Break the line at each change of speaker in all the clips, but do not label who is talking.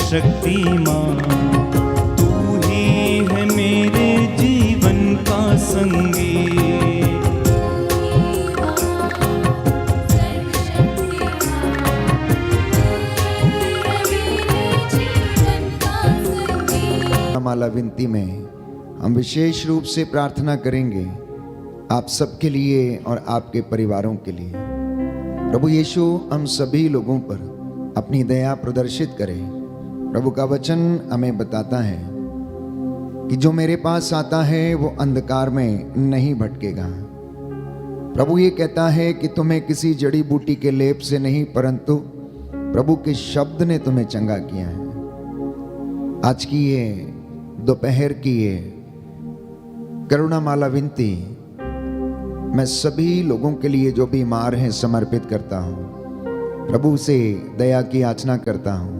सर्वशक्तिमान, तू ही है मेरे जीवन का संगी।
माला विनती में हम विशेष रूप से प्रार्थना करेंगे आप सबके लिए और आपके परिवारों के लिए। प्रभु यीशु हम सभी लोगों पर अपनी दया प्रदर्शित करे। प्रभु का वचन हमें बताता है कि जो मेरे पास आता है वो अंधकार में नहीं भटकेगा। प्रभु ये कहता है कि तुम्हें किसी जड़ी बूटी के लेप से नहीं परंतु प्रभु के शब्द ने तुम्हें चंगा किया है। आज की ये दोपहर की ये करुणा माला विनती मैं सभी लोगों के लिए जो बीमार हैं समर्पित करता हूँ। प्रभु से दया की याचना करता हूँ।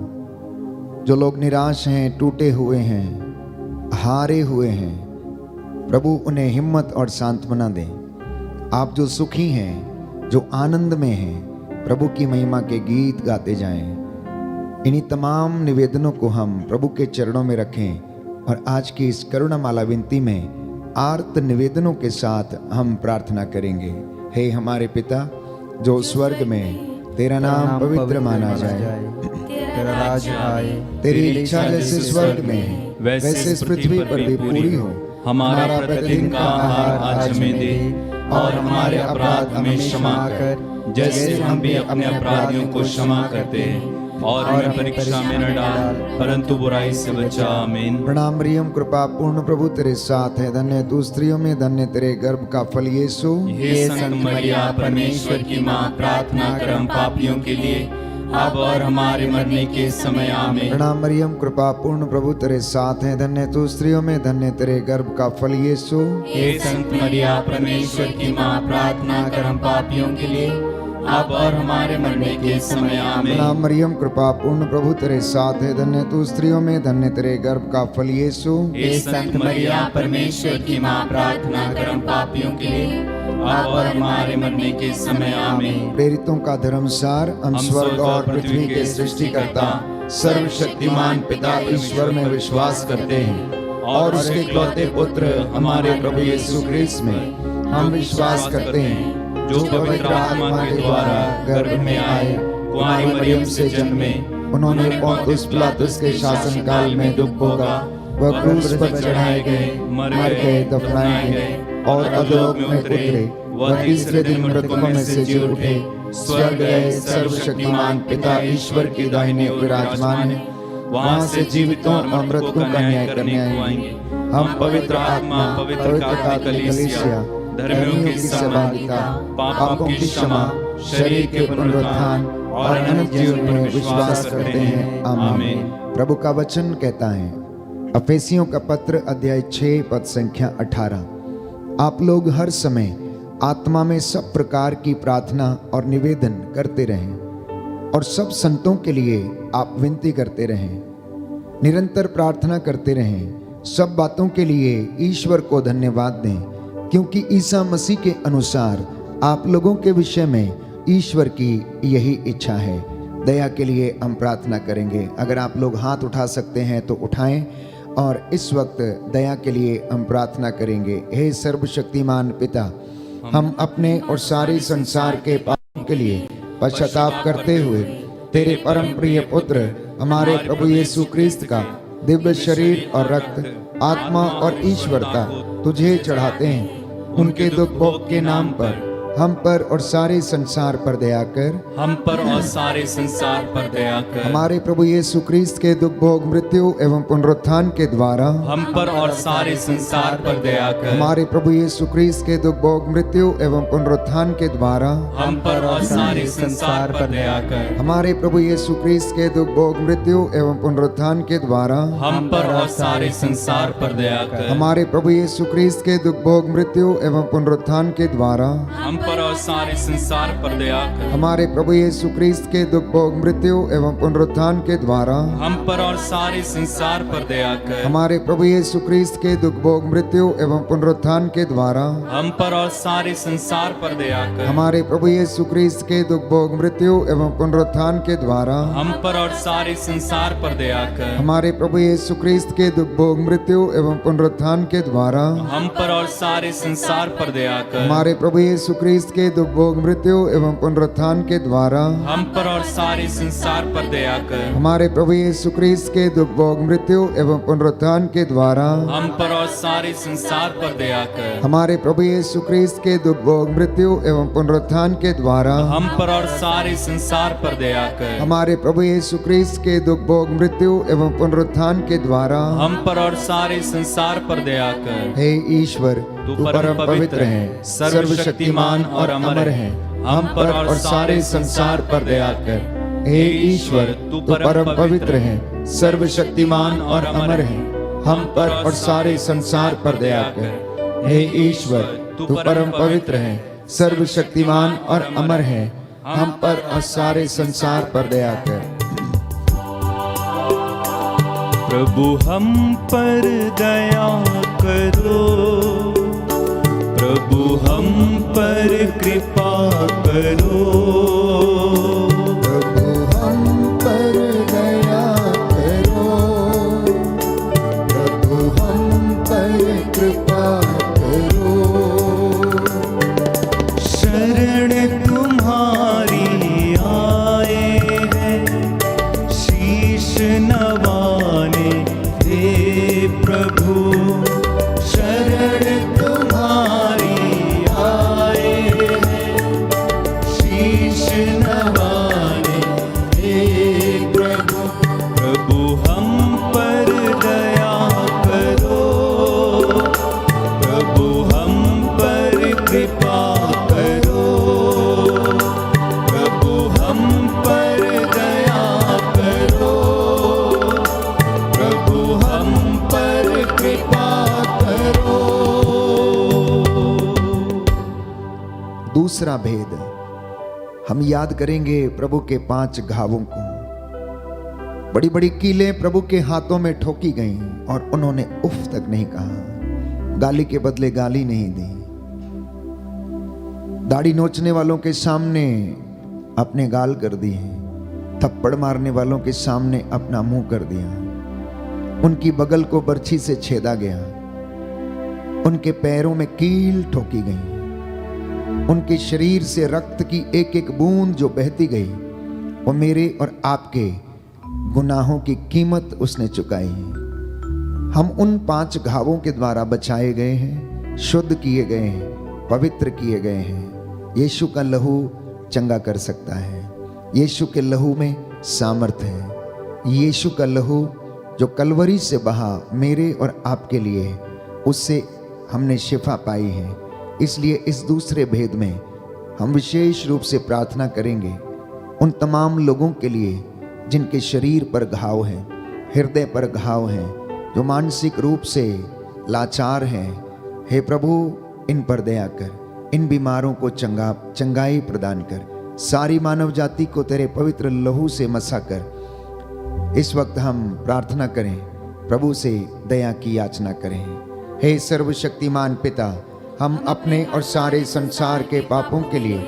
जो लोग निराश हैं, टूटे हुए हैं, हारे हुए हैं, प्रभु उन्हें हिम्मत और सांत्वना दें। आप जो सुखी हैं, जो आनंद में हैं, प्रभु की महिमा के गीत गाते जाएं। इन्हीं तमाम निवेदनों को हम प्रभु के चरणों में रखें और आज की इस करुणा माला विनती में आर्त निवेदनों के साथ हम प्रार्थना करेंगे। हे हमारे पिता जो स्वर्ग में, तेरा नाम पवित्र माना जाए,
तेरा राज आए,
तेरी इच्छा जैसे स्वर्ग में है वैसे इस पृथ्वी पर भी पूरी हो।
हमारा प्रतिदिन का आहार आज हमें दे, और हमारे अपराध हमें क्षमा कर जैसे हम भी अपने अपराधियों को क्षमा करते हैं, और हमें परीक्षा में न डाल परंतु बुराई से बचा। आमीन।
प्रणाम मरियम, कृपा पूर्ण प्रभु तेरे साथ है, धन्य तू स्त्रियों में, धन्य तेरे गर्भ का फल यीशु।
हे संत मरिया परमेश्वर की माँ, प्रार्थना कर हम पापियों के लिए अब और हमारे मरने के समय। आमीन।
प्रणाम मरियम, कृपा पूर्ण प्रभु तेरे साथ है, धन्य तू स्त्रियों में, धन्य तेरे गर्भ का फल यीशु।
हे संत मरिया परमेश्वर की माँ, प्रार्थना कर हम पापियों के लिए अब और हमारे मरने के समय। आमीन।
प्रणाम मरियम, कृपा पूर्ण प्रभु तेरे साथ है, धन्य तू स्त्रियों में, धन्य तेरे गर्भ का फल यीशु।
हे संत मरिया परमेश्वर की माँ, प्रार्थना कर हम पापियों के लिए अब और हमारे मरने के समय। आमीन।
प्रेरितों का धर्मसार। हम स्वर्ग और पृथ्वी के सृष्टिकर्ता सर्वशक्तिमान पिता ईश्वर में विश्वास करते हैं और उसके इकलौते पुत्र हमारे प्रभु यीशु ख्रीस्त में हम विश्वास करते हैं,
जो पवित्र आत्मा के द्वारा गर्भ में आए, कुंवारी मरियम से जन्मे,
उन्होंने पोंतुस पिलातुस के शासन काल में दुख भोगा, वह क्रूस पर चढ़ाए गए, मर गए, दफनाए गए और अधोलोक में उतरे, वह तीसरे दिन मृतकों में से जी उठे, स्वर्ग गए, सर्वशक्तिमान पिता ईश्वर की दाहिने ओर विराजमान है, वहां से जीवितों और मृतकों का न्याय करने आएंगे। हम पवित्र आत्मा, पवित्र कैथोलिक कलीसिया, धर्मियों की सहभागिता, पापों की क्षमा, शरीर के पुनरुत्थान और अनंत जीवन में विश्वास करते हैं। आमीन। प्रभु का वचन कहता है, अफेसियों का पत्र अध्याय 6 पद संख्या 18, आप लोग हर समय आत्मा में सब प्रकार की प्रार्थना और निवेदन करते रहें और सब संतों के लिए आप विनती करते रहें। निरंतर प्रार्थना करते रहें। सब बातों के लिए ईश्वर को धन्यवाद दें, क्योंकि ईसा मसीह के अनुसार आप लोगों के विषय में ईश्वर की यही इच्छा है। दया के लिए हम प्रार्थना करेंगे। अगर आप लोग हाथ उठा सकते हैं तो उठाएं और इस वक्त दया के लिए हम प्रार्थना करेंगे। हे सर्वशक्तिमान पिता, हम अपने और सारे संसार के पापों के लिए पश्चाताप करते हुए तेरे परम प्रिय पुत्र हमारे प्रभु यीशु ख्रीस्त का दिव्य शरीर और रक्त, आत्मा और ईश्वरता तुझे चढ़ाते हैं। उनके दुख भोग के नाम पर हम पर और सारे संसार पर दया कर।
हम पर और सारे संसार पर दया कर।
हमारे प्रभु यीशु ख्रीस्त के दुख भोग, मृत्यु एवं पुनरुत्थान के द्वारा
हम पर और सारे संसार पर दया कर।
हमारे प्रभु यीशु ख्रीस्त के दुख भोग, मृत्यु एवं पुनरुत्थान के द्वारा
हम पर और सारे संसार पर दया कर।
हमारे प्रभु यीशु ख्रीस्त के दुख भोग, मृत्यु एवं पुनरुत्थान के द्वारा
हम पर और सारे संसार पर दया कर।
हमारे प्रभु यीशु ख्रीस्त के दुख भोग, मृत्यु एवं पुनरुत्थान के द्वारा
हम पर और सारे संसार पर दया कर।
हमारे प्रभु यीशु क्रिस्त के दुख भोग मृत्यु एवं पुनरुत्थान के द्वारा
हम पर और सारे संसार पर दया कर।
हमारे प्रभु यीशु क्रिस्त के दुख भोग मृत्यु एवं पुनरुत्थान के द्वारा
हम पर और सारे संसार पर दया कर।
हमारे प्रभु यीशु क्रिस्त के दुख भोग मृत्यु एवं पुनरुत्थान के द्वारा
हम पर और सारे संसार पर दया कर।
हमारे प्रभु यीशु क्रिस्त के दुख भोग मृत्यु एवं पुनरुत्थान के द्वारा
हम पर और सारे संसार पर दया कर।
हमारे प्रभु यीशु क्रिस्त के दुख भोग मृत्यु एवं पुनरुत्थान के द्वारा
हम पर और सारे संसार पर दया कर।
हमारे प्रभु यीशु क्रिस्त के दुख भोग मृत्यु एवं पुनरुत्थान के द्वारा
हम पर और सारे संसार पर दया कर।
हमारे प्रभु यीशु क्रिस्त के दुख भोग मृत्यु एवं पुनरुत्थान के द्वारा
हम पर और सारे संसार पर दया कर।
हमारे प्रभु यीशु क्रिस्त के दुख भोग मृत्यु एवं पुनरुत्थान के द्वारा
हम पर और सारे संसार पर दया कर।
हे ईश्वर, तू परम पवित्र है, सर्वशक्तिमान और अमर है। हम पर और सारे संसार पर दया कर। हे ईश्वर, तू परम पवित्र है, सर्वशक्तिमान और अमर है। हम पर और सारे संसार पर दया कर। हे ईश्वर, तू परम पवित्र है, सर्वशक्तिमान और अमर है। हम पर और सारे संसार पर दया कर।
प्रभु हम पर दया करो, प्रभु हम पर कृपा करो।
प्रभु हम पर दया करो, प्रभु हम पर कृपा करो।
शरण तुम्हारी आए हैं, शीश नवाने हे प्रभु। शरण तुम्हारी आए हैं, शीश नवाने हे प्रभु। प्रभु हम पर दया करो, प्रभु हम पर कृपा करो। प्रभु हम पर दया करो, प्रभु हम पर कृपा करो।
दूसरा भेद हम याद करेंगे प्रभु के 5 घावों को। बड़ी बड़ी कीलें प्रभु के हाथों में ठोकी गईं और उन्होंने उफ तक नहीं कहा, गाली के बदले गाली नहीं दी। दाढ़ी नोचने वालों के सामने अपने गाल कर दिए, थप्पड़ मारने वालों के सामने अपना मुंह कर दिया। उनकी बगल को बर्छी से छेदा गया, उनके पैरों में कील ठोकी गई, उनके शरीर से रक्त की एक एक बूंद जो बहती गई वो मेरे और आपके गुनाहों की कीमत उसने चुकाई है। हम उन 5 घावों के द्वारा बचाए गए हैं, शुद्ध किए गए हैं, पवित्र किए गए हैं। यीशु का लहू चंगा कर सकता है। यीशु के लहू में सामर्थ्य है। यीशु का लहू जो कलवरी से बहा मेरे और आपके लिए, उससे हमने शिफा पाई है। इसलिए इस दूसरे भेद में हम विशेष रूप से प्रार्थना करेंगे उन तमाम लोगों के लिए जिनके शरीर पर घाव हैं, हृदय पर घाव हैं, जो मानसिक रूप से लाचार हैं। हे प्रभु, इन पर दया कर, इन बीमारों को चंगाई प्रदान कर, सारी मानव जाति को तेरे पवित्र लहू से मसा कर। इस वक्त हम प्रार्थना करें, प्रभु से दया की याचना करें। हे सर्वशक्तिमान पिता, हम अपने और सारे संसार के पापों के लिए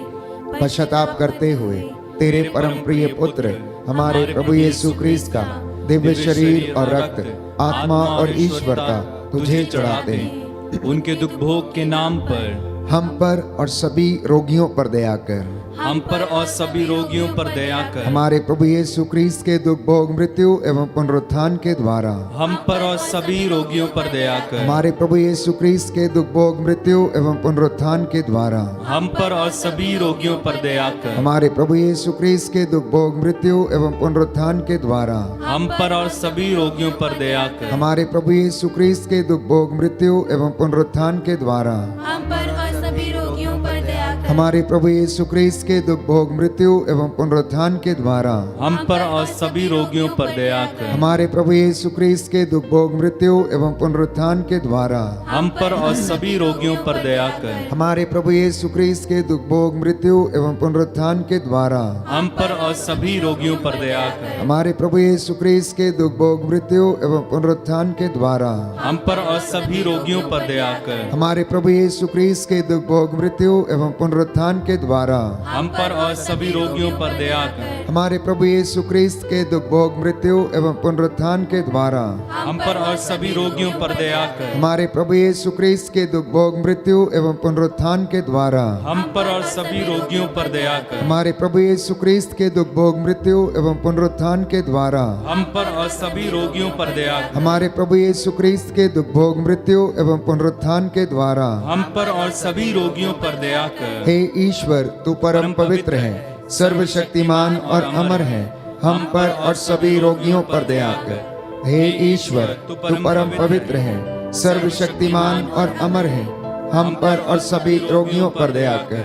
पश्चाताप करते हुए तेरे परम प्रिय पुत्र हमारे प्रभु यीशु क्रिस्त का दिव्य शरीर और रक्त, आत्मा और ईश्वरता तुझे चढ़ाते हैं।
उनके दुख भोग के नाम पर
हम पर और सभी रोगियों पर दया कर।
हम पर और सभी रोगियों पर दया कर।
हमारे प्रभु यीशु क्रिस्त के दुख भोग मृत्यु एवं पुनरुत्थान के द्वारा
हम पर और सभी रोगियों पर दया कर।
हमारे प्रभु यीशु क्रिस्त के दुख भोग मृत्यु एवं पुनरुत्थान के द्वारा
हम पर और सभी रोगियों पर दया कर।
हमारे प्रभु यीशु क्रिस्त के दुख भोग मृत्यु एवं पुनरुत्थान के द्वारा
हम पर और सभी रोगियों पर दया कर।
हमारे प्रभु यीशु क्रिस्त के दुख भोग मृत्यु एवं पुनरुत्थान के द्वारा
हम पर और सभी रोगियों पर दया कर।
हमारे प्रभु यीशु क्रिस्त के दुख भोग मृत्यु एवं पुनरुत्थान के द्वारा
हम पर और सभी रोगियों पर दया कर।
हमारे प्रभु यीशु क्रिस्त के दुख भोग मृत्यु एवं पुनरुत्थान के द्वारा
हम पर और सभी रोगियों पर दया कर।
हमारे प्रभु यीशु क्रिस्त के दुख भोग मृत्यु एवं पुनरुत्थान के द्वारा
हम पर और सभी रोगियों पर दया कर।
हमारे प्रभु यीशु क्रिस्त के दुख भोग मृत्यु एवं पुनरुत्थान के द्वारा
हम पर और सभी रोगियों पर दया कर।
हमारे प्रभु यीशु क्रिस्त के दुख भोग मृत्यु एवं पुनरुत्थान के द्वारा
हम पर और सभी रोगियों पर दया कर।
हमारे प्रभु यीशु क्रिस्त के दुख भोग मृत्यु एवं पुनरुत्थान के द्वारा
हम पर और सभी रोगियों पर दया कर।
हमारे प्रभु यीशु क्रिस्त के दुख भोग मृत्यु एवं पुनरुत्थान के द्वारा
हम पर और सभी रोगियों पर दया कर।
हमारे प्रभु यीशु क्रिस्त के दुख भोग मृत्यु एवं पुनरुत्थान के द्वारा
हम पर और सभी रोगियों पर दया कर।
हमारे प्रभु यीशु क्रिस्त के दुख भोग मृत्यु एवं पुनरुत्थान के द्वारा
हम पर और सभी रोगियों पर दया कर।
हे ईश्वर, तू परम पवित्र है, सर्वशक्तिमान और अमर है, हम पर और सभी रोगियों पर दया कर। हे ईश्वर, तू परम पवित्र है, सर्वशक्तिमान और अमर है, हम पर और सभी रोगियों पर दया कर।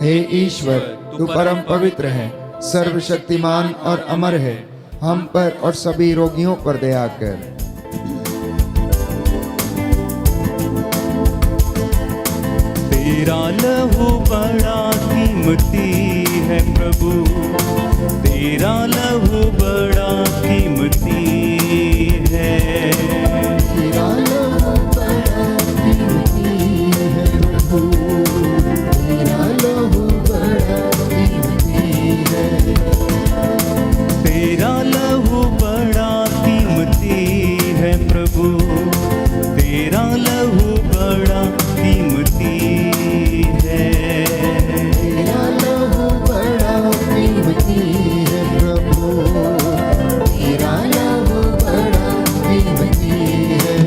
हे ईश्वर, तू परम पवित्र है, सर्वशक्तिमान और अमर है, हम पर और सभी रोगियों पर दया कर।
तेरा लहू बड़ा कीमती है प्रभु, तेरा लहू बड़ा कीमती है।
तेरा लहू बड़ा कीमती है प्रभु, तेरा लहू बड़ा कीमती है।
तेरा लहू बड़ा कीमती है प्रभु, तेरा लहू बड़ा कीमती है।
तेरा लहू बड़ा कीमती है प्रभु, तेरा लहू बड़ा कीमती है।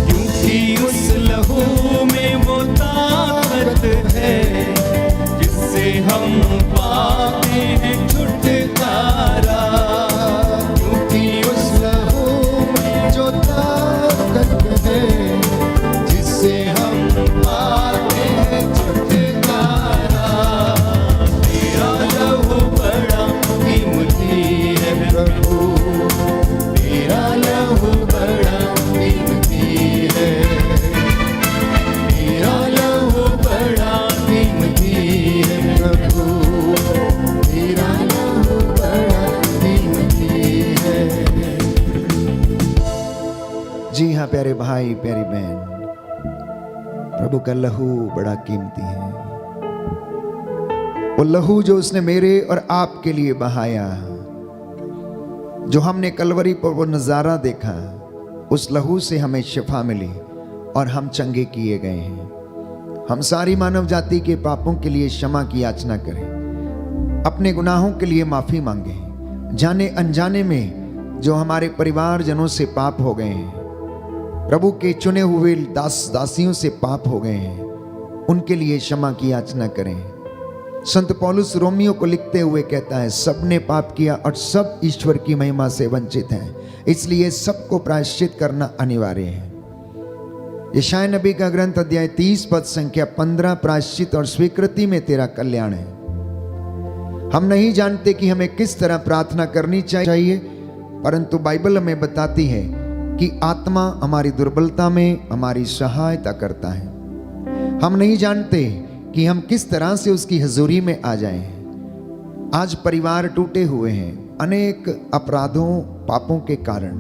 क्योंकि उस लहू में वो ताकत है जिससे हम पाते हैं छुटकारा।
क्योंकि उस लहू में जो ताकत है जिससे हम पाते हैं छुटकारा।
तेरा लहू बड़ा कीमती है
प्रभु, तेरा लहू बड़ा कीमती है, तेरा लहू बड़ा कीमती है प्रभु, तेरा लहू बड़ा कीमती है। जी हाँ प्यारे भाई प्यारी बहन, प्रभु का लहू बड़ा कीमती है। वो लहू जो उसने मेरे और आपके लिए बहाया, जो हमने कलवरी पर वो नज़ारा देखा, उस लहू से हमें शिफा मिली और हम चंगे किए गए हैं। हम सारी मानव जाति के पापों के लिए क्षमा की याचना करें, अपने गुनाहों के लिए माफ़ी मांगें। जाने अनजाने में जो हमारे परिवारजनों से पाप हो गए हैं, प्रभु के चुने हुए दास दासियों से पाप हो गए हैं, उनके लिए क्षमा की याचना करें। संत पौलुस रोमियो को लिखते हुए कहता है, सबने पाप किया और सब ईश्वर की महिमा से वंचित हैं, इसलिए सबको प्रायश्चित करना अनिवार्य है। यशायाह नबी का ग्रंथ अध्याय 30 पद संख्या 15, प्रायश्चित और स्वीकृति में तेरा कल्याण है। हम नहीं जानते कि हमें किस तरह प्रार्थना करनी चाहिए, परंतु बाइबल हमें बताती है कि आत्मा हमारी दुर्बलता में हमारी सहायता करता है। हम नहीं जानते कि हम किस तरह से उसकी हजूरी में आ जाएं। आज परिवार टूटे हुए हैं अनेक अपराधों पापों के कारण।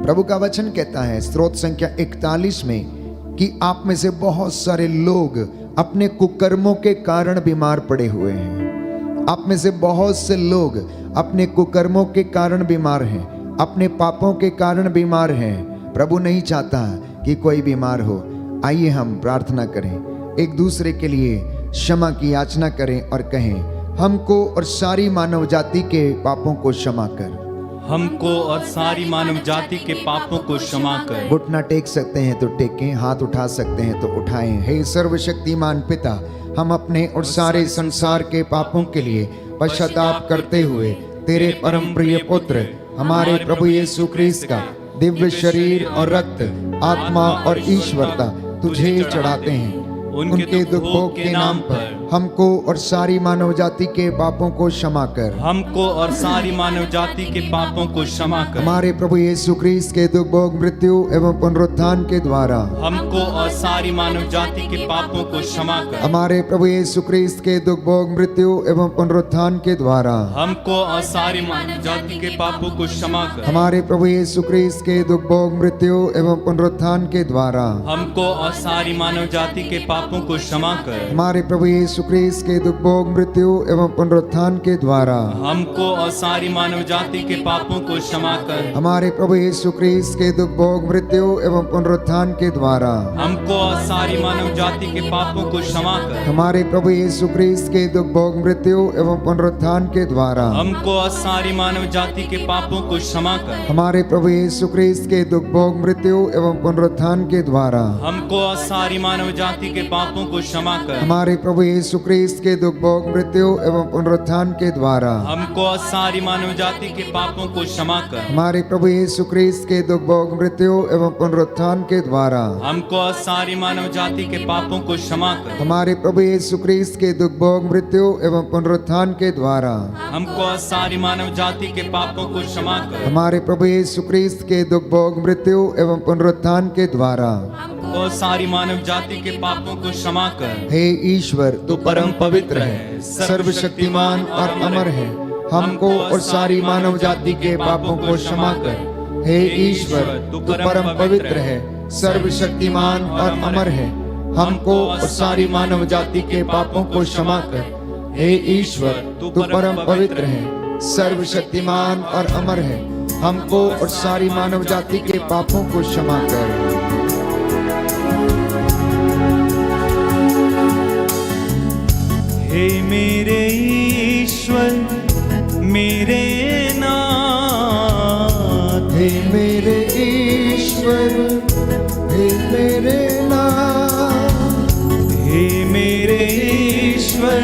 प्रभु का वचन कहता है स्रोत संख्या 41 में कि आप में से बहुत सारे लोग अपने कुकर्मों के कारण बीमार पड़े हुए हैं। आप में से बहुत से लोग अपने कुकर्मों के कारण बीमार हैं, अपने पापों के कारण बीमार हैं। प्रभु नहीं चाहता कि कोई बीमार हो। आइए हम प्रार्थना करें, एक दूसरे के लिए क्षमा की याचना करें और कहें, हमको और सारी मानव जाति के पापों को क्षमा कर।
हमको और सारी मानव जाति के पापों को क्षमा कर।
घुटना टेक सकते हैं तो टेकें, हाथ उठा सकते हैं तो उठाएं। हे सर्वशक्तिमान पिता, हम अपने और सारे संसार के पापों के लिए पश्चाताप करते हुए तेरे परम प्रिय पुत्र हमारे प्रभु यीशु क्रिस्त का दिव्य शरीर और रक्त, आत्मा और ईश्वरता तुझे चढ़ाते हैं। उनके दुख भोग के नाम पर हमको और सारी मानव जाति के पापों को क्षमा कर।
हमको और सारी मानव जाति के पापों को क्षमा कर।
हमारे प्रभु यीशु ख्रीस्त के दुख भोग मृत्यु एवं पुनरुत्थान के द्वारा
हमको और सारी मानव जाति के पापों को क्षमा कर।
हमारे प्रभु यीशु ख्रीस्त के दुख भोग मृत्यु एवं पुनरुत्थान के द्वारा
हमको और सारी मानव जाति के पापों को क्षमा कर।
हमारे प्रभु यीशु ख्रीस्त के दुख भोग मृत्यु एवं पुनरुत्थान के द्वारा
हमको और सारी मानव जाति के पापों को क्षमा कर।
हमारे प्रभु यीशु ख्रीस्त के दुख भोग मृत्यु एवं पुनरुत्थान के द्वारा
हमको और सारी मानव जाति के पापों को क्षमा कर।
हमारे प्रभु यीशु ख्रीस्त के दुख भोग मृत्यु एवं पुनरुत्थान के द्वारा
हमको और सारी मानव जाति के पापों को क्षमा कर।
हमारे प्रभु यीशु ख्रीस्त के दुख भोग मृत्यु एवं पुनरुत्थान के द्वारा
हमको और सारी मानव जाति के पापों को क्षमा कर।
हमारे प्रभु यीशु ख्रीस्त के दुख भोग मृत्यु एवं पुनरुत्थान के द्वारा
हमको और सारी मानव जाति के पापों को क्षमा कर।
हमारे प्रभु यीशु ख्रीस्त के दुख भोग मृत्यु एवं पुनरुत्थान के द्वारा
हमको और सारी मानव जाति के पापों को क्षमा कर।
हमारे प्रभु यीशु ख्रीस्त के दुख भोग मृत्यु एवं पुनरुत्थान के द्वारा
हमको और सारी मानव जाति के पापों को क्षमा कर।
हमारे प्रभु यीशु ख्रीस्त के दुख भोग मृत्यु एवं पुनरुत्थान के द्वारा
हमको और सारी मानव जाति के पापों को क्षमा कर।
हमारे प्रभु यीशु ख्रीस्त के दुख भोग मृत्यु एवं पुनरुत्थान के द्वारा
और सारी मानव जाति के पापों को क्षमा कर।
हे ईश्वर, तू परम पवित्र है, सर्वशक्तिमान और अमर है, हमको और सारी मानव जाति के पापों को क्षमा कर। हे ईश्वर, तू परम पवित्र है, सर्वशक्तिमान और अमर है, हमको और सारी मानव जाति के पापों को क्षमा कर। हे ईश्वर, तू परम पवित्र है, सर्वशक्तिमान और अमर है, हमको और सारी मानव जाति के पापों को क्षमा कर।
हे मेरे ईश्वर मेरे नाथ,
हे मेरे ईश्वर, हे मेरे नाथ,
हे मेरे ईश्वर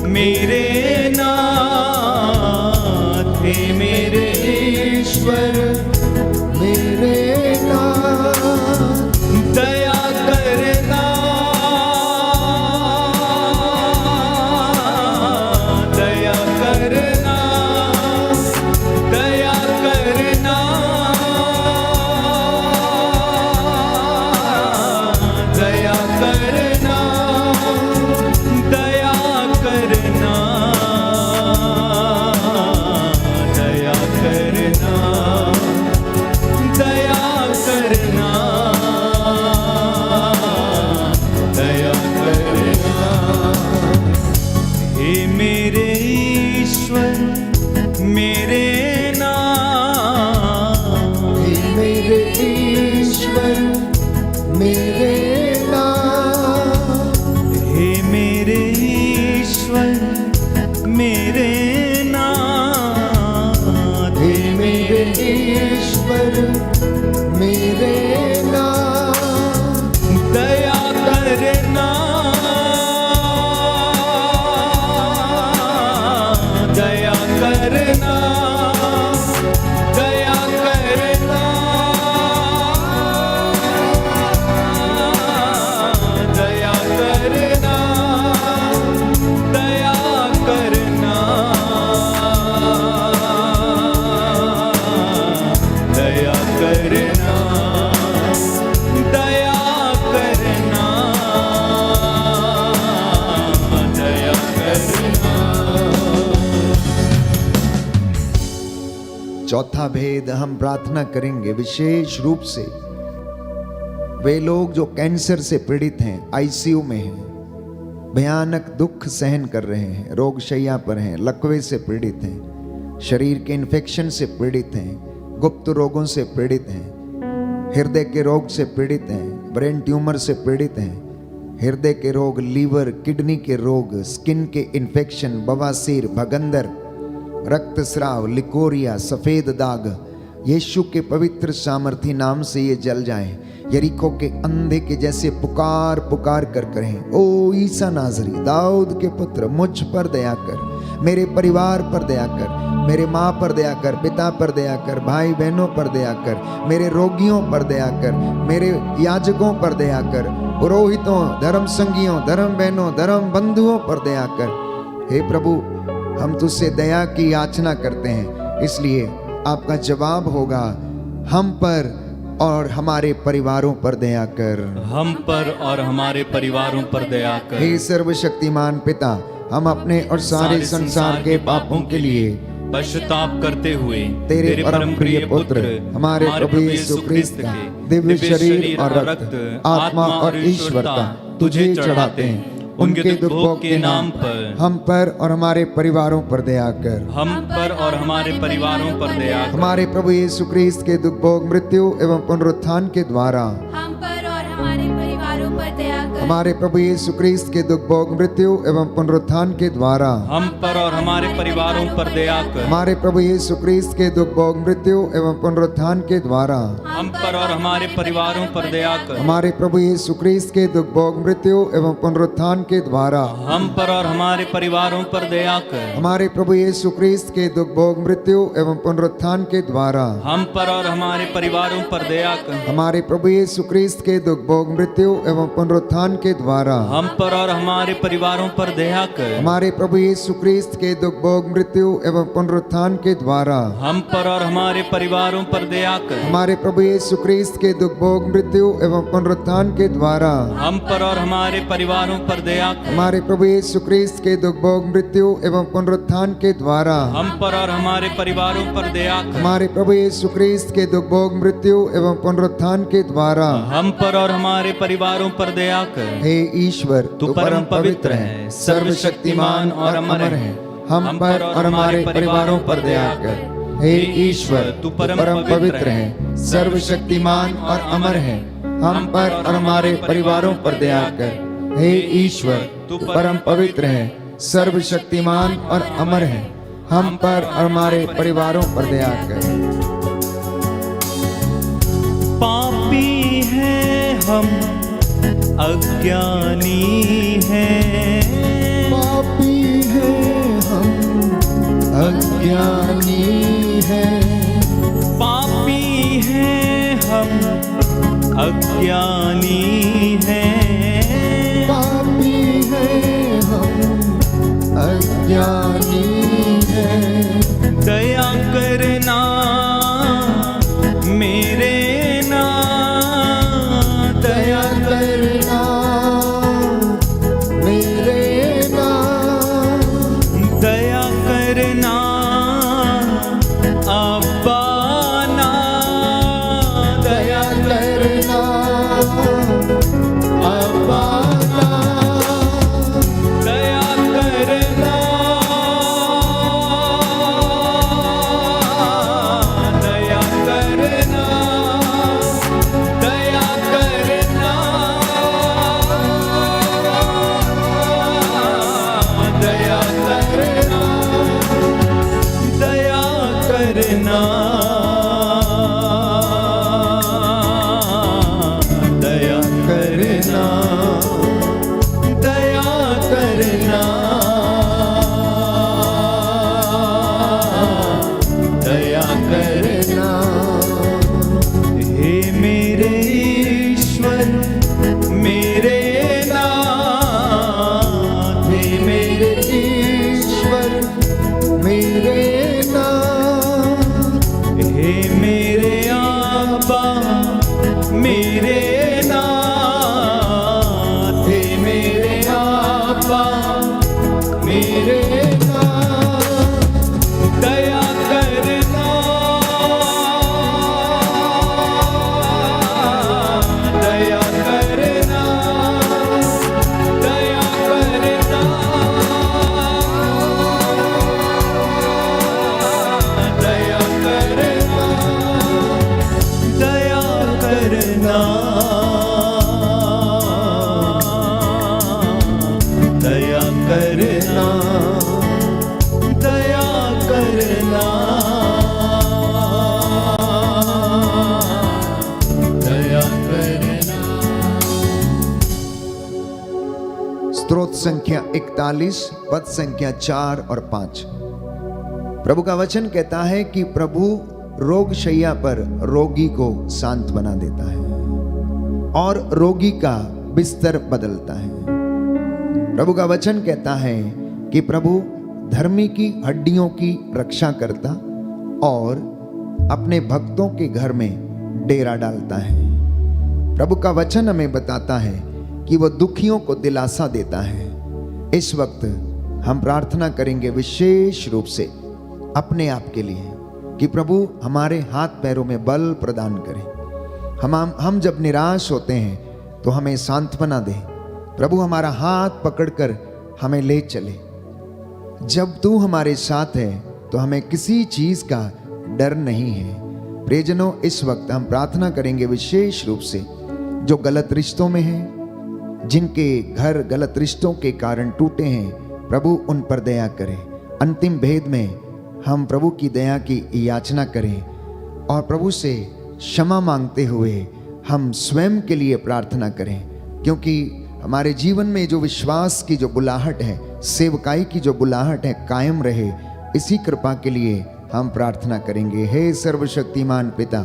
मेरे नाथ, हे मेरे
ईश्वर मेरे नाथ,
दया करना, दया करना, दया करना, दया करना, दया करना, दया करना, दया करना, दया करना। हे मेरे ईश्वर मेरे नाथ,
हे मेरे ईश्वर मेरे नाथ,
हे मेरे ईश्वर मेरे नाथ,
हे मेरे ईश्वर मेरे नाथ,
दया करना, दया करना, दया करना, दया करना, दया करना, दया करना, दया करना, दया करना।
चौथा भेद हम प्रार्थना करेंगे विशेष रूप से वे लोग जो कैंसर से पीड़ित हैं, आईसीयू में हैं, भयानक दुख सहन कर रहे हैं, रोग शैया पर हैं, लकवे से पीड़ित हैं, शरीर के इन्फेक्शन से पीड़ित हैं, गुप्त रोगों से पीड़ित हैं, हृदय के रोग से पीड़ित हैं, ब्रेन ट्यूमर से पीड़ित हैं, हृदय के रोग, लीवर, किडनी के रोग, स्किन के इन्फेक्शन, बवासीर, भगंदर, रक्तस्राव, लिकोरिया, सफेद दाग, यीशु के पवित्र सामर्थी नाम से ये जल जाएं। यरीको के अंधे के जैसे पुकार पुकार कर कहें, ओ ईसा नाजरी, दाऊद के पुत्र, मुझ पर दया कर, मेरे परिवार पर दया कर, मेरे माँ पर दया कर, पिता पर दया कर, भाई बहनों पर दया कर, मेरे रोगियों पर दया कर, मेरे याजकों पर दया कर, पुरोहितों, धर्म संगियों, धर्म बहनों, धर्म बंधुओं पर दया कर। हे प्रभु, हम तुझसे दया की याचना करते हैं, इसलिए आपका जवाब होगा, हम पर और हमारे परिवारों पर दया कर।
हम पर और हमारे परिवारों पर दया कर।
हे सर्वशक्तिमान पिता, हम अपने और सारे संसार के पापों के लिए
पश्चाताप करते हुए
तेरे परम प्रिय पुत्र हमारे प्रभु यीशु क्रिस्त का दिव्य शरीर और रक्त, आत्मा और ईश्वरता तुझे चढ़ाते हैं। उनके दुख भोग के नाम पर हम पर और हमारे परिवारों पर दया कर।
हम पर और हमारे परिवारों पर दया कर।
हमारे प्रभु यीशु क्रिस्त के दुख भोग, मृत्यु एवं पुनरुत्थान के द्वारा
हम पर और हमारे परिवारों पर दया कर।
हमारे प्रभु यीशु क्रिस्त के दुख भोग, मृत्यु एवं पुनरुत्थान के द्वारा
हम पर और हमारे परिवारों पर दया कर।
हमारे प्रभु यीशु क्रिस्त के दुख भोग, मृत्यु एवं पुनरुत्थान के द्वारा
हम पर और हमारे परिवारों पर दया कर।
हमारे प्रभु यीशु क्रिस्त के दुख भोग, मृत्यु एवं पुनरुत्थान के द्वारा
हम पर और हमारे परिवारों पर दया कर।
हमारे प्रभु यीशु क्रिस्त के दुख भोग, मृत्यु एवं पुनरुत्थान के द्वारा
हम पर और हमारे परिवारों पर दया कर।
हमारे प्रभु यीशु क्रिस्त के दुख भोग, मृत्यु एवं पुनरुत्थान के द्वारा
हम पर और हमारे परिवारों पर दया कर।
हमारे प्रभु यीशु क्रिस्त के दुख भोग, मृत्यु एवं पुनरुत्थान के द्वारा
हम पर और हमारे परिवारों पर दया कर।
हमारे प्रभु यीशु क्रिस्त के दुख भोग, मृत्यु एवं पुनरुत्थान के द्वारा
हम पर और हमारे परिवारों पर दया कर।
हमारे प्रभु यीशु क्रिस्त के दुख भोग, मृत्यु एवं पुनरुत्थान के द्वारा
हम पर और हमारे परिवारों पर दया कर।
हमारे प्रभु यीशु क्रिस्त के दुख भोग, मृत्यु एवं पुनरुत्थान के द्वारा
हम पर और हमारे परिवारों पर दया कर।
हे ईश्वर,
तू परम पवित्र है, सर्वशक्तिमान और अमर है।
हम पर और हमारे परिवारों पर दया कर। हे ईश्वर, तू परम पवित्र है, सर्वशक्तिमान और अमर है। हम पर और हमारे परिवारों पर दया कर। हे ईश्वर, तू परम पवित्र है, सर्वशक्तिमान और अमर है। हम पर और हमारे परिवारों पर दया कर।
पापी हैं हम, अज्ञानी हैं।
पापी हैं हम, अज्ञानी हैं।
पापी हैं हम, अज्ञानी हैं।
पापी हैं हम, अज्ञानी हैं।
दया करना मेरे ना,
दया करना मेरे ना,
दया करना अब्बा ना,
दया करना अब्बा ना,
दया करना, दया करना, दया करना, दया करना, दया करना, दया करना, दया करना, दया करना। हे मेरे ईश्वर, मेरे नाथ, हे मेरे
ईश्वर मेरे नाथ,
हे मेरे आबा, मेरे नाथ, हे मेरे आबा, मेरे नाथ, दया करना, दया करना, दया करना, दया करना, दया करना, दया करना, दया करना, दया करना।
स्तोत्र संख्या 41 पद संख्या 4 और 5। प्रभु का वचन कहता है कि प्रभु रोग शैया पर रोगी को शांत बना देता है और रोगी का बिस्तर बदलता है। प्रभु का वचन कहता है कि प्रभु धर्मी की हड्डियों की रक्षा करता और अपने भक्तों के घर में डेरा डालता है। प्रभु का वचन हमें बताता है कि वो दुखियों को दिलासा देता है। इस वक्त हम प्रार्थना करेंगे विशेष रूप से अपने आप के लिए कि प्रभु हमारे हाथ पैरों में बल प्रदान करें। हम जब निराश होते हैं तो हमें सांत्वना दे। प्रभु हमारा हाथ पकड़कर हमें ले चले। जब तू हमारे साथ है तो हमें किसी चीज का डर नहीं है। प्रियजनों, इस वक्त हम प्रार्थना करेंगे विशेष रूप से जो गलत रिश्तों में हैं, जिनके घर गलत रिश्तों के कारण टूटे हैं, प्रभु उन पर दया करें। अंतिम भेद में हम प्रभु की दया की याचना करें और प्रभु से क्षमा मांगते हुए हम स्वयं के लिए प्रार्थना करें, क्योंकि हमारे जीवन में जो विश्वास की जो बुलाहट है, सेवकाई की जो बुलाहट है, कायम रहे। इसी कृपा के लिए हम प्रार्थना करेंगे। हे सर्वशक्तिमान पिता,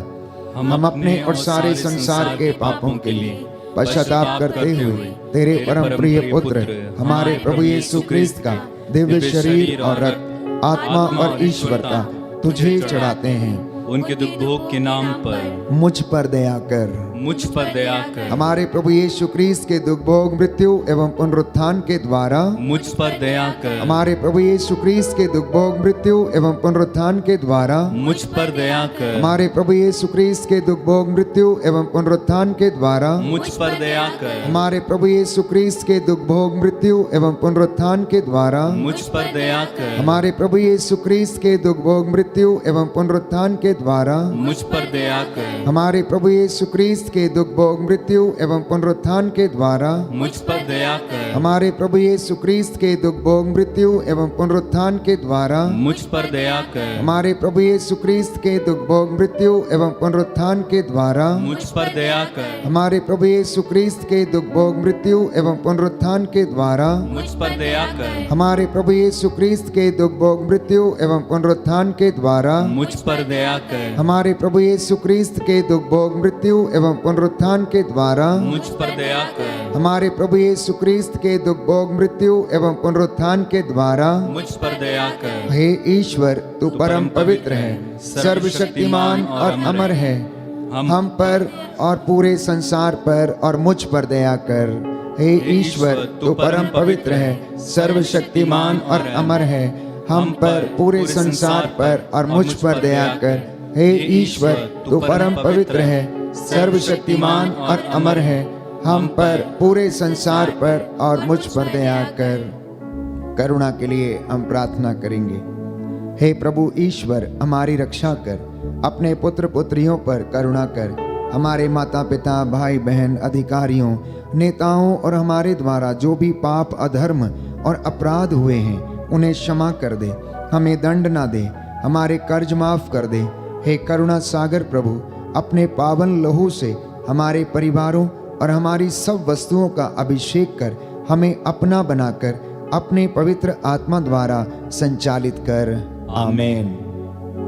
हम अपने और सारे संसार के पापों के लिए पश्चाताप करते हुए तेरे परम प्रिय पुत्र हमारे प्रभु यीशु क्रिस्त का दिव्य शरीर और रक्त, आत्मा और ईश्वरता तुझे चढ़ाते हैं।
उनके दुख भोग के नाम पर
मुझ पर दया कर,
मुझ पर दया कर।
हमारे प्रभु यीशु क्रिस्त के दुख भोग, मृत्यु एवं पुनरुत्थान के द्वारा
मुझ पर दया कर।
हमारे प्रभु यीशु क्रिस्त के दुख भोग, मृत्यु एवं पुनरुत्थान के द्वारा
मुझ पर दया कर।
हमारे प्रभु यीशु क्रिस्त के दुख भोग, मृत्यु एवं पुनरुत्थान के द्वारा
मुझ पर दया कर।
हमारे प्रभु यीशु क्रिस्त के दुख भोग, मृत्यु एवं पुनरुत्थान के द्वारा
मुझ पर दया कर।
हमारे प्रभु यीशु क्रिस्त के दुख भोग, मृत्यु एवं पुनरुत्थान के द्वारा
मुझ पर दया कर।
हमारे प्रभु यीशु क्रिस्त के दुख भोग, मृत्यु एवं पुनरुत्थान के द्वारा
मुझ पर दया कर।
हमारे प्रभु यीशु क्रिस्त के दुख भोग, मृत्यु एवं पुनरुत्थान के द्वारा
मुझ पर दया कर।
हमारे प्रभु यीशु क्रिस्त के दुख भोग, मृत्यु एवं पुनरुत्थान के द्वारा
मुझ पर दया कर।
हमारे प्रभु यीशु क्रिस्त के दुख भोग, मृत्यु एवं पुनरुत्थान के द्वारा
मुझ पर दया कर।
हमारे प्रभु यीशु क्रिस्त के दुख भोग, मृत्यु एवं पुनरुत्थान के द्वारा
मुझ पर दया कर।
हमारे प्रभु यीशु क्रिस्त के दुख भोग, मृत्यु एवं पुनरुत्थान के द्वारा
मुझ पर दया कर।
हमारे प्रभु यीशु क्रिस्त के दुख भोग, मृत्यु एवं पुनरुत्थान के द्वारा
मुझ पर दया कर।
हे ईश्वर, तू परम पवित्र है, सर्वशक्तिमान और अमर है। हम पर और पूरे संसार पर और मुझ पर दया कर। हे ईश्वर, तू परम पवित्र है, सर्वशक्तिमान और अमर है। हम पर पूरे संसार पर और मुझ पर दया कर। हे ईश्वर, तू परम पवित्र है, सर्वशक्तिमान और अमर है। हम पर पूरे संसार पर और मुझ पर दया कर। करुणा के लिए हम प्रार्थना करेंगे। हे प्रभु ईश्वर, हमारी रक्षा कर। अपने पुत्र पुत्रियों पर करुणा कर। हमारे माता पिता, भाई बहन, अधिकारियों, नेताओं और हमारे द्वारा जो भी पाप, अधर्म और अपराध हुए हैं उन्हें क्षमा कर दे। हमें दंड ना दे, हमारे कर्ज माफ कर दे। हे करुणा सागर प्रभु, अपने पावन लहू से हमारे परिवारों और हमारी सब वस्तुओं का अभिषेक कर हमें अपना बनाकर अपने पवित्र आत्मा द्वारा संचालित कर। आमीन।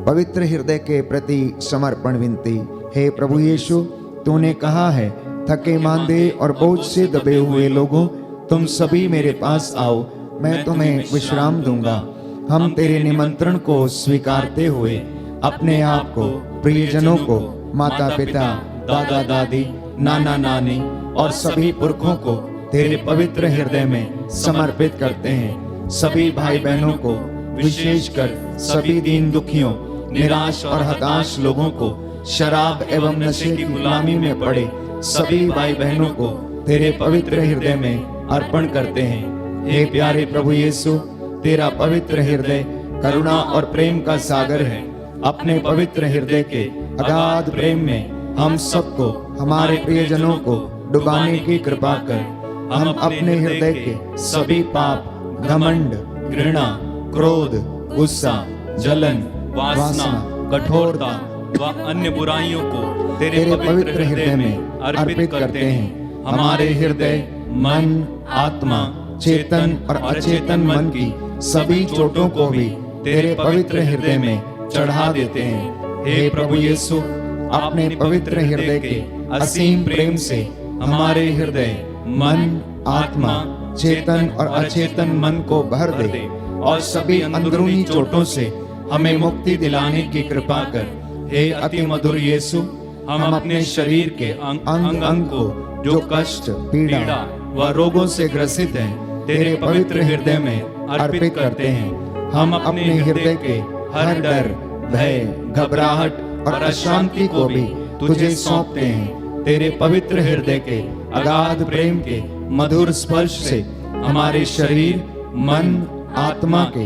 पवित्र हृदय के प्रति समर्पण विनती। हे प्रभु यीशु, तूने कहा है, थके मांदे और बोझ से दबे हुए लोगों, तुम सभी मेरे पास आओ, मैं तुम्हें विश्राम दूंगा। हम तेरे निमंत्रण को स्वीकारते हुए अपने आप को, प्रियजनों को, माता पिता, दादा दादी, नाना नानी और सभी पुरखों को तेरे पवित्र हृदय में समर्पित करते हैं। सभी भाई बहनों को, विशेषकर सभी दीन दुखियों, निराश और हताश लोगों को, शराब एवं नशे की गुलामी में पड़े सभी भाई बहनों को तेरे पवित्र हृदय में अर्पण करते हैं। हे प्यारे प्रभु यीशु, तेरा पवित्र हृदय करुणा और प्रेम का सागर है। अपने पवित्र हृदय के अगाध प्रेम में हम सबको, हमारे प्रियजनों को डुबाने की कृपा कर। हम अपने हृदय के सभी पाप, घमंड, घृणा, क्रोध, गुस्सा, जलन, वासना, कठोरता
व अन्य बुराइयों को तेरे
पवित्र हृदय में अर्पित करते हैं। हमारे हृदय, मन, आत्मा, चेतन और अचेतन मन की सभी चोटों को भी तेरे पवित्र हृदय में चढ़ा देते हैं। हे प्रभु यीशु, अपने पवित्र हृदय के असीम प्रेम से हमारे हृदय,
मन, आत्मा,
चेतन और अचेतन मन को भर दे और सभी अंदरूनी चोटों से हमें मुक्ति दिलाने की कृपा कर।
हे अति मधुर यीशु, हम अपने शरीर के अंग अंग को जो कष्ट, पीड़ा व रोगों से ग्रसित हैं, तेरे पवित्र हृदय में अर्पित करते हैं। हम अपने हृदय के हर डर, भय, घबराहट और अशांति को भी तुझे सौंपते हैं। तेरे पवित्र हृदय के अगाध प्रेम के मधुर स्पर्श से हमारे शरीर, मन, आत्मा के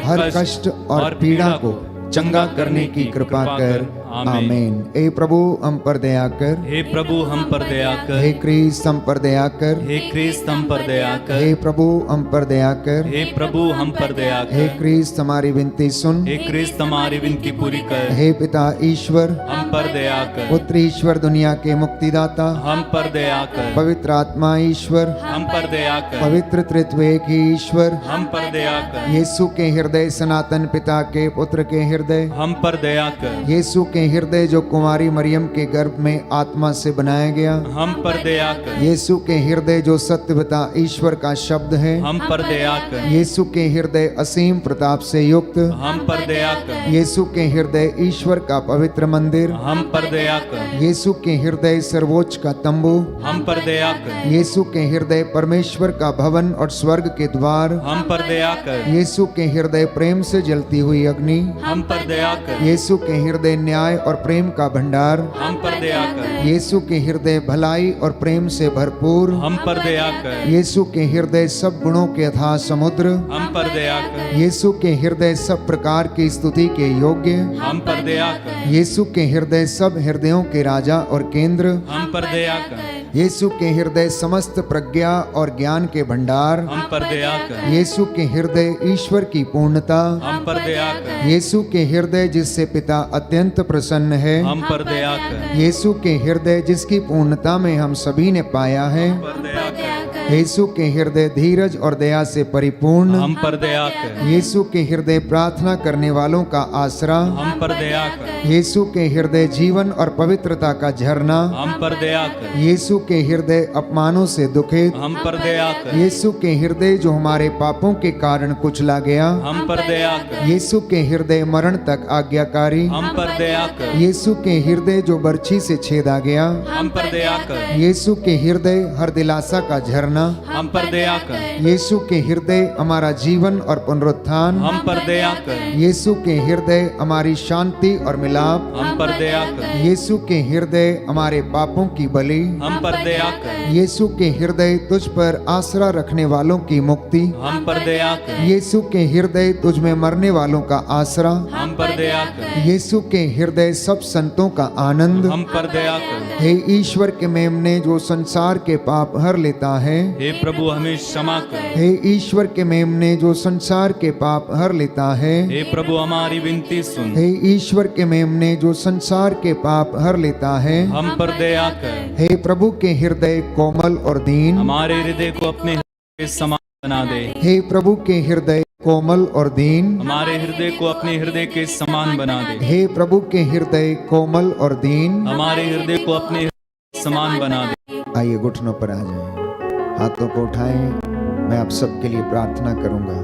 हर कष्ट और पीड़ा को चंगा करने की कृपा कर। आमीन। हे प्रभु हम पर दया कर।
हे प्रभु हम पर दया कर।
हे क्रिस्त हम पर दया कर।
हे क्रिस्त हम पर दया कर।
हे प्रभु हम पर दया कर।
हे प्रभु हम पर दया कर।
हे क्रिस्त हमारी विनती सुन।
हे क्रिस्त हमारी विनती पूरी कर।
हे पिता ईश्वर
हम पर दया कर।
पुत्र ईश्वर दुनिया के मुक्तिदाता
हम पर दया कर।
पवित्र आत्मा ईश्वर
हम पर दया कर।
पवित्र त्रित्व एक ही ईश्वर
हम पर दया कर।
यीशु के हृदय सनातन पिता के पुत्र के हृदय
हम पर दया कर।
यीशु के हृदय जो कुमारी मरियम के गर्भ में आत्मा से बनाया गया
हम पर दया कर।
यीशु के हृदय जो सत्य पिता ईश्वर का शब्द है
हम पर दया कर।
यीशु के हृदय असीम प्रताप से युक्त
हम पर दया कर।
यीशु के हृदय ईश्वर का पवित्र मंदिर
हम पर दया कर।
यीशु के हृदय सर्वोच्च का तंबू
हम पर दया कर।
यीशु के हृदय परमेश्वर का भवन और स्वर्ग के द्वार
हम पर दया कर।
यीशु के हृदय प्रेम से जलती हुई अग्नि
हम पर दया कर।
यीशु के हृदय न्याय और प्रेम का भंडार
हम पर दया कर।
यीशु के हृदय भलाई और प्रेम से भरपूर
हम पर दया कर।
यीशु के हृदय सब गुणों के अथाह समुद्र
हम पर दया कर।
यीशु के हृदय सब प्रकार की स्तुति के योग्य
हम पर दया कर।
यीशु के हृदय सब हृदयों के राजा और केंद्र
हम पर दया कर।
यीशु के हृदय समस्त प्रज्ञा और ज्ञान के भंडार
हम पर दया कर।
यीशु के हृदय ईश्वर की पूर्णता
हम पर दया कर।
यीशु के हृदय जिससे पिता अत्यंत प्रसन्न है
हम पर दया कर।
यीशु के हृदय जिसकी पूर्णता में हम सभी ने पाया है
पर दया कर।
यीशु के हृदय धीरज और दया से परिपूर्ण
हम पर दया कर।
यीशु के हृदय प्रार्थना करने वालों का आसरा
हम पर दया कर।
यीशु के हृदय जीवन और पवित्रता का झरना
हम पर दया कर।
यीशु के हृदय अपमानों से दुखित
हम पर दया कर।
यीशु के हृदय जो हमारे पापों के कारण कुचला गया
हम पर दया कर।
यीशु के हृदय मरण तक आज्ञाकारी
हम पर दया कर।
यीशु के हृदय जो बर्छी से छेदा गया
हम पर दया कर।
यीशु के हृदय हर दिलासा का झरना
हम पर दया कर।
यीशु के हृदय हमारा जीवन और पुनरुत्थान
हम पर दया कर।
यीशु के हृदय हमारी शांति और मिलाप
हम पर दया कर।
यीशु के हृदय हमारे पापों की बलि
हम पर दया कर।
यीशु के हृदय तुझ पर आसरा रखने वालों की मुक्ति
हम पर दया कर।
यीशु के हृदय तुझ में मरने वालों का आसरा
हम पर दया कर।
यीशु के हृदय सब संतों का आनंद
हम पर दया कर।
हे ईश्वर के मेमने जो संसार के पाप हर लेता है
हे प्रभु हमें क्षमा कर।
हे ईश्वर के मेमने जो संसार के पाप हर लेता है
हे प्रभु हमारी विनती सुन।
हे ईश्वर के मेमने जो संसार के पाप हर लेता है
हम पर दया कर।
हे प्रभु के हृदय कोमल और दीन
हमारे हृदय को अपने हृदय के समान बना दे।
हे प्रभु के हृदय कोमल और दीन
हमारे हृदय को अपने हृदय के समान बना दे।
हे प्रभु के हृदय कोमल और दीन
हमारे हृदय को अपने हृदय के समान बना दे।
आइए घुटनों पर आ जाएं, हाथों को उठाएं। मैं आप सबके लिए प्रार्थना करूंगा।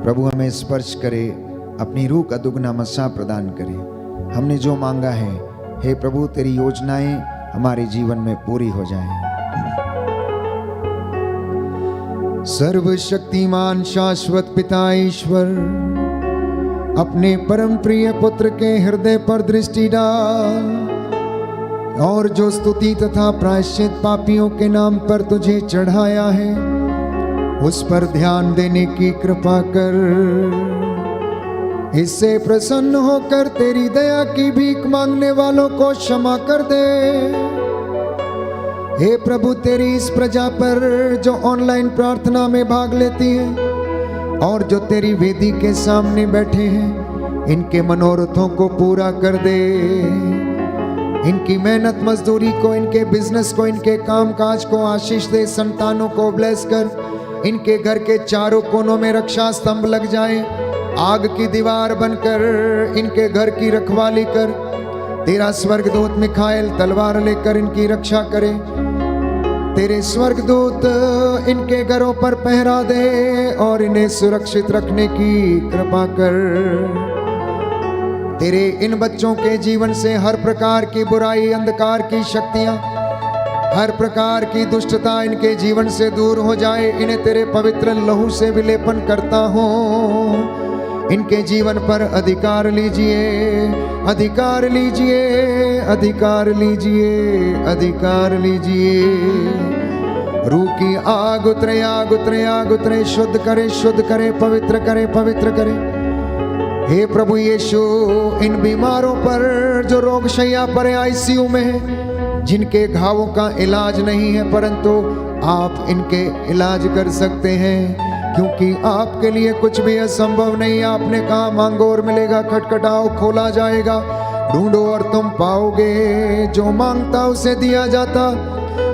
प्रभु हमें स्पर्श करे, अपनी रूह का दुगना मसा प्रदान करे। हमने जो मांगा है हे प्रभु तेरी योजनाएं हमारे जीवन में पूरी हो जाएं। सर्वशक्तिमान शाश्वत पिता ईश्वर अपने परम प्रिय पुत्र के हृदय पर दृष्टि डाल और जो स्तुति तथा प्रायश्चित पापियों के नाम पर तुझे चढ़ाया है उस पर ध्यान देने की कृपा कर। इससे प्रसन्न होकर तेरी दया की भीख मांगने वालों को क्षमा कर दे। हे प्रभु तेरी इस प्रजा पर जो ऑनलाइन प्रार्थना में भाग लेती है और जो तेरी वेदी के सामने बैठे हैं, इनके मनोरथों को पूरा कर दे। इनकी मेहनत मजदूरी को, इनके बिजनेस को, इनके काम काज को आशीष दे। संतानों को ब्लेस कर। इनके घर के चारों कोनों में रक्षा स्तंभ लग जाए, आग की दीवार बनकर इनके घर की रखवाली कर। तेरा स्वर्गदूत मिखाएल तलवार लेकर इनकी रक्षा करे। तेरे स्वर्गदूत इनके घरों पर पहरा दे और इन्हें सुरक्षित रखने की कृपा कर। तेरे इन बच्चों के जीवन से हर प्रकार की बुराई, अंधकार की शक्तियां, हर प्रकार की दुष्टता इनके जीवन से दूर हो जाए। इन्हें तेरे पवित्र लहू से विलेपन करता हूँ। इनके जीवन पर अधिकार लीजिए, अधिकार लीजिए, अधिकार लीजिए, अधिकार लीजिए। रूह की आग उतरे, आग उतरे, आग उतरे। शुद्ध करे, शुद्ध करे, पवित्र करे, पवित्र करे। हे प्रभु यीशु, इन बीमारों पर जो रोग शैया पर आईसीयू में है, जिनके घावों का इलाज नहीं है, परंतु आप इनके इलाज कर सकते हैं, क्योंकि आपके लिए कुछ भी असंभव नहीं। आपने कहा मांगो और मिलेगा, खटखटाओ खोला जाएगा, ढूंढो और तुम पाओगे। जो मांगता उसे दिया जाता,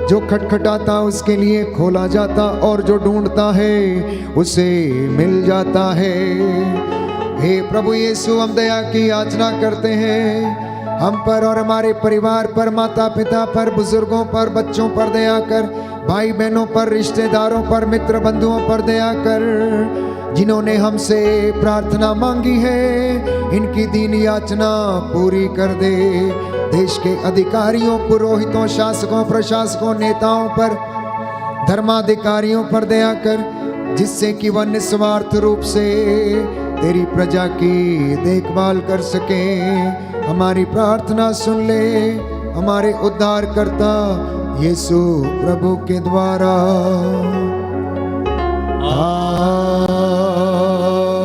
जो खटखटाता उसके लिए खोला जाता, और जो ढूंढता है उसे मिल जाता है। हे प्रभु यीशु, हम दया की याचना करते हैं। हम पर और हमारे परिवार पर, माता पिता पर, बुजुर्गों पर, बच्चों पर दया कर। भाई बहनों पर, रिश्तेदारों पर, मित्र बंधुओं पर दया कर। जिन्होंने हमसे प्रार्थना मांगी है, इनकी दीन याचना पूरी कर दे। देश के अधिकारियों, पुरोहितों, शासकों, प्रशासकों, नेताओं पर, धर्माधिकारियों पर दया कर, जिससे कि वह निस्वार्थ रूप से तेरी प्रजा की देखभाल कर सके। हमारी प्रार्थना सुन ले हमारे उद्धारकर्ता यीशु प्रभु के द्वारा।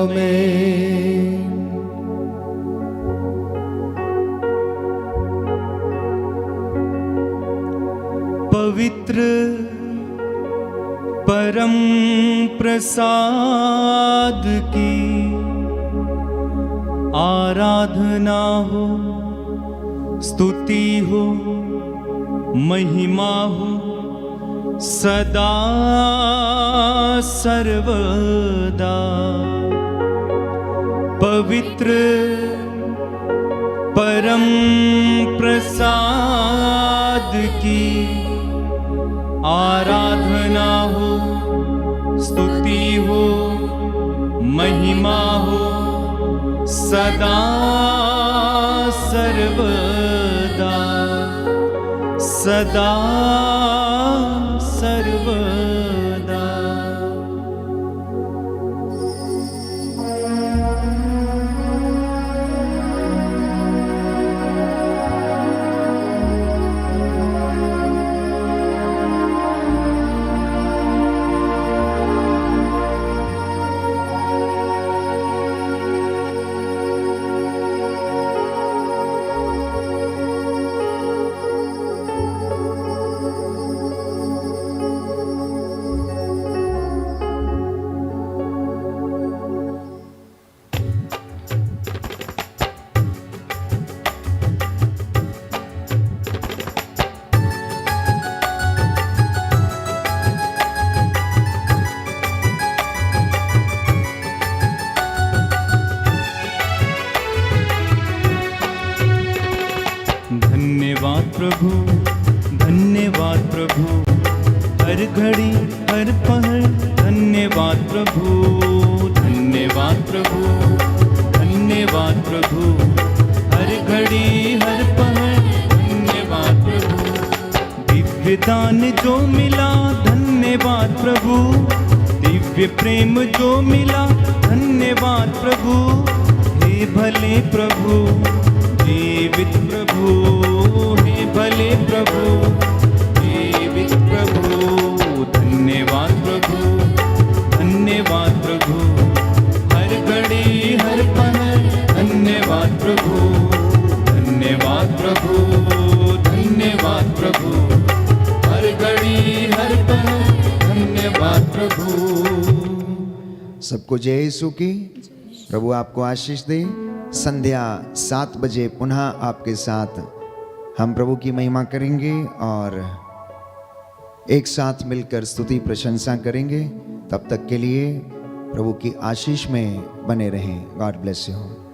आमीन।
पवित्र परम प्रसाद की आराधना हो, स्तुति हो, महिमा हो सदा सर्वदा। पवित्र परम प्रसाद की आराधना हो, स्तुति हो, महिमा हो सदा सर्वदा, सदा सर्वदा। धन्यवाद प्रभु, धन्यवाद प्रभु, हर घड़ी हर पहर धन्यवाद प्रभु, धन्यवाद प्रभु, धन्यवाद प्रभु, हर घड़ी हर पहर धन्यवाद प्रभु। दिव्य दान जो मिला धन्यवाद प्रभु, दिव्य प्रेम जो मिला धन्यवाद प्रभु। हे भले प्रभु, जीवित प्रभु, हे भले प्रभु, जीवित प्रभु। धन्यवाद प्रभु, धन्यवाद प्रभु, हर घड़ी हर पल धन्यवाद प्रभु, धन्यवाद प्रभु, धन्यवाद प्रभु, हर घड़ी हर पल धन्यवाद प्रभु।
सबको जय यीशु की। प्रभु आपको आशीष दे। संध्या 7 बजे पुनः आपके साथ हम प्रभु की महिमा करेंगे और एक साथ मिलकर स्तुति प्रशंसा करेंगे। तब तक के लिए प्रभु की आशीष में बने रहें। God bless you.